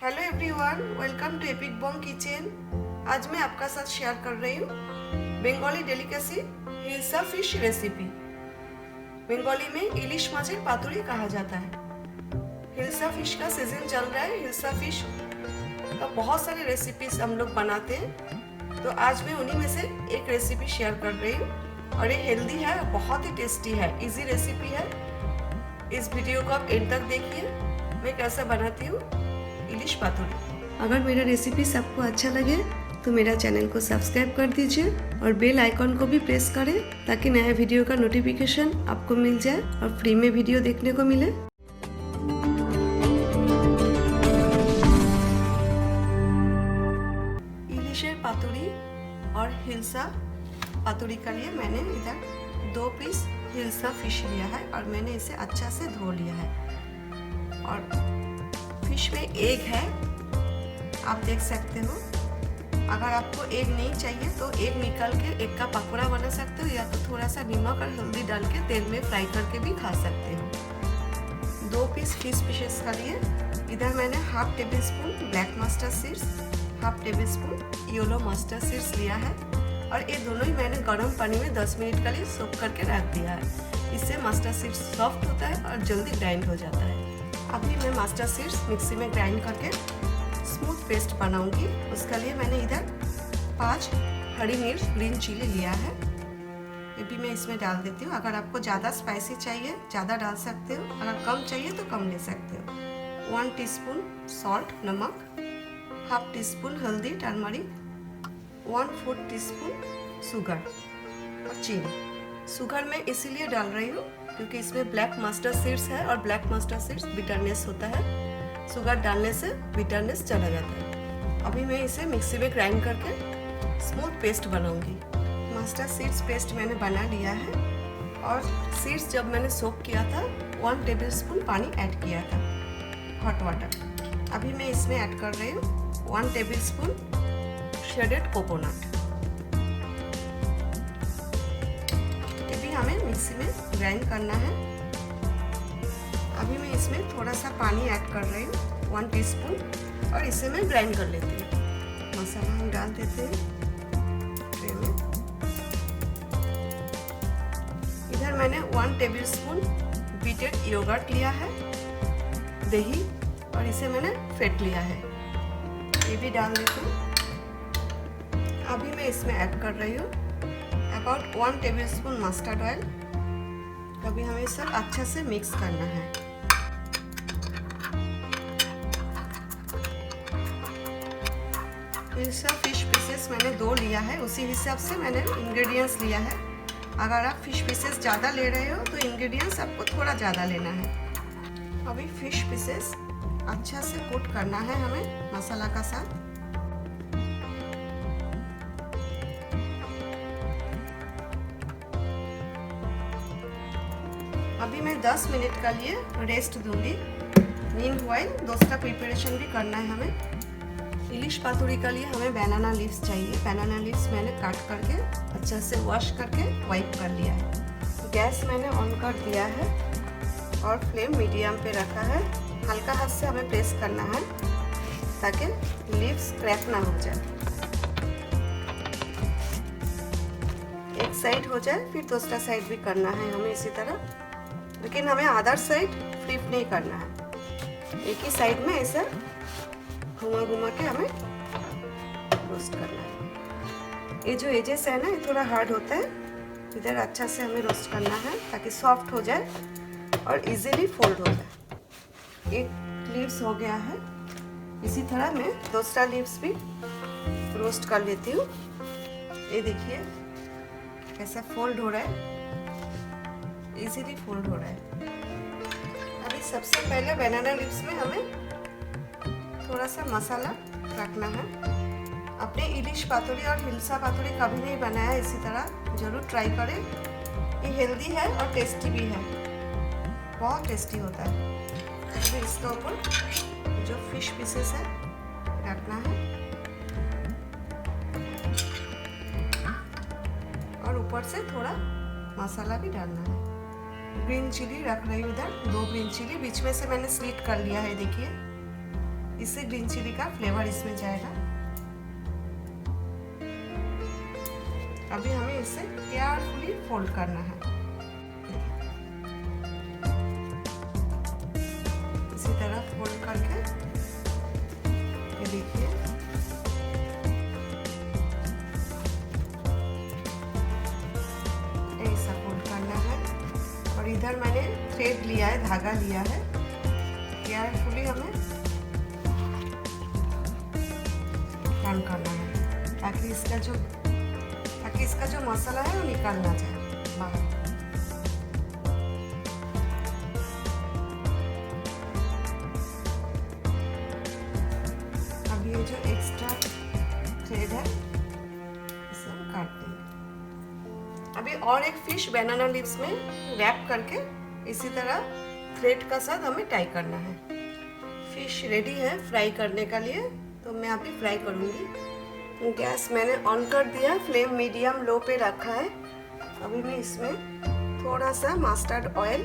Hello everyone, welcome to Epic Bong Kitchen. आज मैं आपका साथ शेयर कर रही हूँ Bengali delicacy hilsa fish recipe. Bengali में इलिश माछेर पातुड़ी कहा जाता है। हिल्सा फिश का सीजन चल रहा है। हिल्सा फिश का बहुत सारे रेसिपीज हम लोग बनाते हैं, तो आज मैं उन्हीं में से एक रेसिपी शेयर कर रही हूँ। और ये हेल्दी है, बहुत ही टेस्टी है, इजी रेसिपी है। इस वीडियो को आप एंड तक देखिए, मैं कैसे बनाती हूँ इलिश पातुड़ी। अगर मेरा रेसिपी आपको अच्छा लगे तो मेरा चैनल को सब्सक्राइब कर दीजिए और बेल आइकॉन को भी प्रेस करें, ताकि नया वीडियो का नोटिफिकेशन आपको मिल जाए और फ्री में वीडियो देखने को मिले। इलिशेर पातुड़ी और हिल्सा पातुड़ी के लिए मैंने इधर 2 पीस हिल्सा फिश लिया है और मैंने इसे अच्छा से धो लिया है। और फिश में एग है, आप देख सकते हो। अगर आपको एग नहीं चाहिए तो एग निकाल के एग का पकौड़ा बना सकते हो, या तो थोड़ा सा नमक और हल्दी डाल के तेल में फ्राई करके भी खा सकते हो। 2 पीस फिश पीसेस का लिए इधर मैंने half table spoon black mustard seeds, half table spoon yellow mustard seeds लिया है। और ये दोनों ही मैंने गर्म पानी में 10 मिनट के लिए सोक करके रख दिया है। इससे मस्टर्ड सीड्स सॉफ्ट होता है और जल्दी ग्राइंड हो जाता है। अभी मैं मस्टर्ड सीड्स मिक्सी में ग्राइंड करके स्मूथ पेस्ट बनाऊंगी। उसके लिए मैंने इधर 5 हरी मिर्च ग्रीन चिली लिया है, ये भी मैं इसमें डाल देती हूँ। अगर आपको ज़्यादा स्पाइसी चाहिए ज़्यादा डाल सकते हो, अगर कम चाहिए तो कम ले सकते हो। 1 टीस्पून सॉल्ट नमक, हाफ टी स्पून हल्दी टर्मरिक, 1/4 टीस्पून शुगर और चीनी। शुगर मैं इसीलिए डाल रही हूँ क्योंकि इसमें ब्लैक मस्टर्ड सीड्स है और ब्लैक मस्टर्ड सीड्स बिटरनेस होता है। शुगर डालने से बिटरनेस चला जाता है। अभी मैं इसे मिक्सी में ग्राइंड करके स्मूथ पेस्ट बनाऊंगी। मस्टर्ड सीड्स पेस्ट मैंने बना लिया है और सीड्स जब मैंने सोक किया था 1 टेबल स्पून पानी ऐड किया था, हॉट वाटर। अभी मैं इसमें ऐड कर रही हूँ 1 टेबल स्पून श्रेडेड कोकोनट। ये भी हमें मिक्सी में ग्राइंड करना है। अभी मैं इसमें थोड़ा सा पानी ऐड कर रही हूँ 1 टीस्पून और इसे मैं ग्राइंड कर लेती हूँ। मसाला हम डाल देते हैं ट्रे में। इधर मैंने 1 टेबल स्पून बीटेड योगर्ट लिया है, दही, और इसे मैंने फेंट लिया है, ये भी डाल देती हूँ। अभी मैं इसमें ऐड कर रही हूँ about 1 table spoon mustard oil. अभी हमें सब अच्छा से मिक्स करना है। ऐसा फिश पीसेस मैंने 2 लिया है, उसी हिसाब से मैंने इंग्रेडिएंट्स लिया है। अगर आप फिश पीसेस ज़्यादा ले रहे हो तो इंग्रेडिएंट्स आपको थोड़ा ज़्यादा लेना है। अभी फिश पीसेस अच्छा से कोट करना है हमें मसाला का साथ। अभी मैं 10 मिनट का लिए रेस्ट दूंगी। मीनवाइल दूसरा प्रिपरेशन भी करना है हमें। इलिश पातुड़ी के लिए हमें बनाना लीव्स चाहिए। बनाना लीव्स मैंने काट करके अच्छे से वॉश करके वाइप कर लिया है। गैस मैंने ऑन कर दिया है और फ्लेम मीडियम पे रखा है। हल्का हाथ से हमें प्रेस करना है ताकि लीव्स क्रैक ना हो जाए। एक साइड हो जाए फिर दूसरा साइड भी करना है हमें इसी तरह, लेकिन हमें अदर साइड फ्लिप नहीं करना है। एक ही साइड में ऐसा घुमा घुमा के हमें रोस्ट करना है। ये जो एजेस है ना, ये थोड़ा हार्ड होता है, इधर अच्छा से हमें रोस्ट करना है ताकि सॉफ्ट हो जाए और इजीली फोल्ड हो जाए। एक लीव्स हो गया है, इसी तरह मैं दूसरा लीव्स भी रोस्ट कर लेती हूँ। ये देखिए कैसा फोल्ड हो रहा है, इजीली फोल्ड हो रहा है। अभी सबसे पहले बनाना लीव्स में हमें थोड़ा सा मसाला रखना है। अपने इलिश पातुड़ी और हिल्सा पातुड़ी कभी नहीं बनाया, इसी तरह जरूर ट्राई करें। ये हेल्दी है और टेस्टी भी है, बहुत टेस्टी होता है। अभी इसके ऊपर जो फिश पीसेस है रखना है और ऊपर से थोड़ा मसाला भी डालना है। ग्रीन चिली रख रही हूँ इधर, 2 ग्रीन चिली बीच में से मैंने स्लिट कर लिया है, देखिए इससे ग्रीन चिली का फ्लेवर इसमें जाएगा। अभी हमें इसे केयरफुली फोल्ड करना है। इसी तरह फोल्ड करके ये देखिए ऐसा फोल्ड करना है। और इधर मैंने थ्रेड लिया है, धागा लिया है। केयरफुली हमें टर्न करना है ताकि इसका जो मसाला है वो निकल ना जाए बाहर। अब ये जो एक्स्ट्रा थ्रेड है इसे हम काट देंगे। अभी और एक फिश बनाना लीव्स में रैप करके इसी तरह थ्रेड का साथ हमें टाई करना है। फिश रेडी है फ्राई करने के लिए, तो मैं अभी फ्राई करूँगी। गैस मैंने ऑन कर दिया, फ्लेम मीडियम लो पे रखा है। अभी मैं इसमें थोड़ा सा मस्टर्ड ऑयल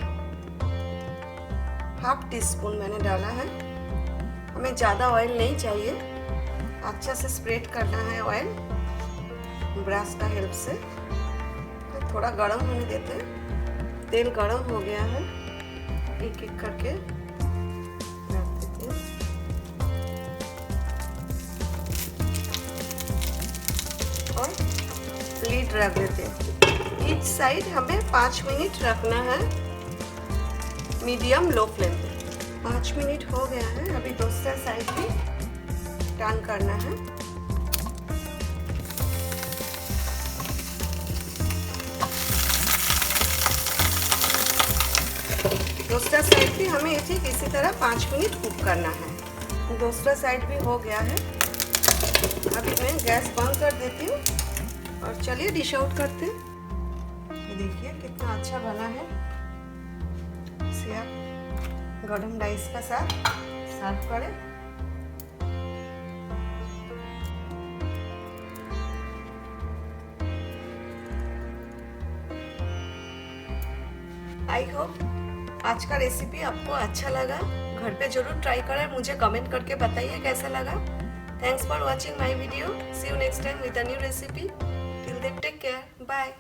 1/2 टीस्पून मैंने डाला है। हमें ज़्यादा ऑयल नहीं चाहिए, अच्छा से स्प्रेड करना है ऑयल ब्रश का हेल्प से। तो थोड़ा गरम होने देते हैं। तेल गरम हो गया है, एक एक करके रख देते हैं। और लीड रख देते हैं। ईच साइड हमें 5 मिनट रखना है मीडियम लो फ्लेम पे। 5 मिनट हो गया है। अभी दूसरा साइड भी टर्न करना है। दूसरा साइड भी हमें ठीक इसी तरह 5 मिनट कुक करना है। दूसरा साइड भी हो गया है। अभी मैं गैस बंद कर देती हूँ और चलिए डिश आउट करते हैं। ये देखिए कितना अच्छा बना है। इसे आप गरम राइस का साथ सर्व करें। आई होप आज का रेसिपी आपको अच्छा लगा। घर पे जरूर ट्राई करें, मुझे कमेंट करके बताइए कैसा लगा। Thanks for watching my video. See you next time with a new recipe. Till then, take care. Bye.